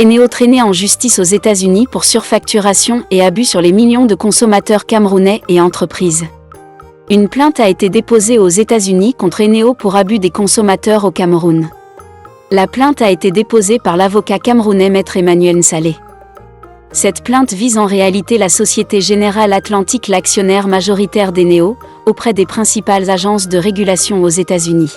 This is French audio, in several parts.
Eneo traîné en justice aux États-Unis pour surfacturation et abus sur les millions de consommateurs camerounais et entreprises. Une plainte a été déposée aux États-Unis contre Eneo pour abus des consommateurs au Cameroun. La plainte a été déposée par l'avocat camerounais Maître Emmanuel Nsalé. Cette plainte vise en réalité la Société Générale Atlantique, l'actionnaire majoritaire d'Eneo, auprès des principales agences de régulation aux États-Unis.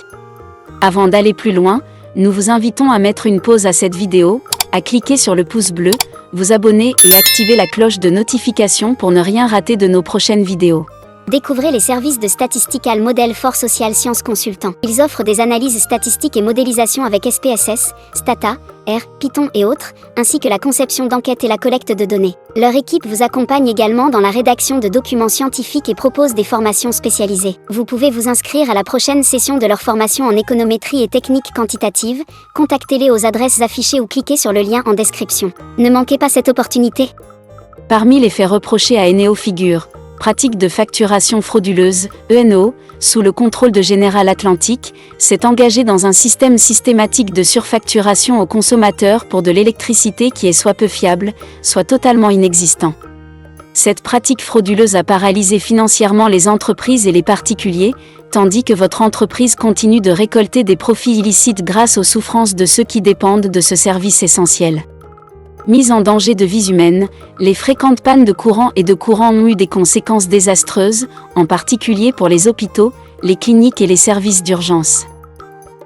Avant d'aller plus loin, nous vous invitons à mettre une pause à cette vidéo, à cliquer sur le pouce bleu, vous abonner et activer la cloche de notification pour ne rien rater de nos prochaines vidéos. Découvrez les services de Statistical Model for Social Science Consultant. Ils offrent des analyses statistiques et modélisation avec SPSS, Stata, R, Python et autres, ainsi que la conception d'enquêtes et la collecte de données. Leur équipe vous accompagne également dans la rédaction de documents scientifiques et propose des formations spécialisées. Vous pouvez vous inscrire à la prochaine session de leur formation en économétrie et techniques quantitatives. Contactez-les aux adresses affichées ou cliquez sur le lien en description. Ne manquez pas cette opportunité. Parmi les faits reprochés à Eneo figurent pratique de facturation frauduleuse. Eneo, sous le contrôle de General Atlantic, s'est engagé dans un système systématique de surfacturation aux consommateurs pour de l'électricité qui est soit peu fiable, soit totalement inexistant. Cette pratique frauduleuse a paralysé financièrement les entreprises et les particuliers, tandis que votre entreprise continue de récolter des profits illicites grâce aux souffrances de ceux qui dépendent de ce service essentiel. Mise en danger de vies humaines, les fréquentes pannes de courant et de courant ont eu des conséquences désastreuses, en particulier pour les hôpitaux, les cliniques et les services d'urgence.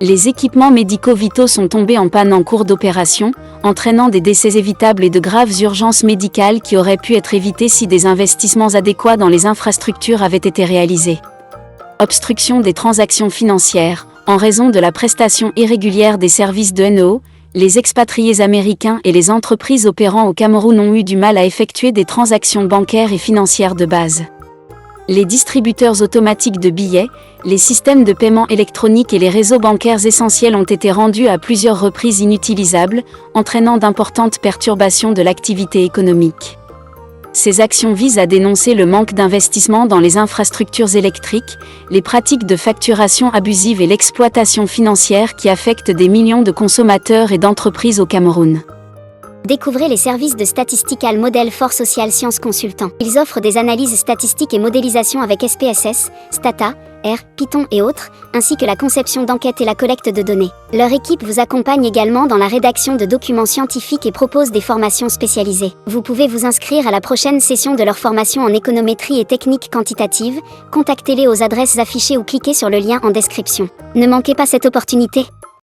Les équipements médicaux vitaux sont tombés en panne en cours d'opération, entraînant des décès évitables et de graves urgences médicales qui auraient pu être évitées si des investissements adéquats dans les infrastructures avaient été réalisés. Obstruction des transactions financières, en raison de la prestation irrégulière des services de Eneo, les expatriés américains et les entreprises opérant au Cameroun ont eu du mal à effectuer des transactions bancaires et financières de base. Les distributeurs automatiques de billets, les systèmes de paiement électronique et les réseaux bancaires essentiels ont été rendus à plusieurs reprises inutilisables, entraînant d'importantes perturbations de l'activité économique. Ces actions visent à dénoncer le manque d'investissement dans les infrastructures électriques, les pratiques de facturation abusive et l'exploitation financière qui affectent des millions de consommateurs et d'entreprises au Cameroun. Découvrez les services de Statistical Model for Social Science Consultant. Ils offrent des analyses statistiques et modélisation avec SPSS, Stata, R, Python et autres, ainsi que la conception d'enquêtes et la collecte de données. Leur équipe vous accompagne également dans la rédaction de documents scientifiques et propose des formations spécialisées. Vous pouvez vous inscrire à la prochaine session de leur formation en économétrie et techniques quantitatives. Contactez-les aux adresses affichées ou cliquez sur le lien en description. Ne manquez pas cette opportunité.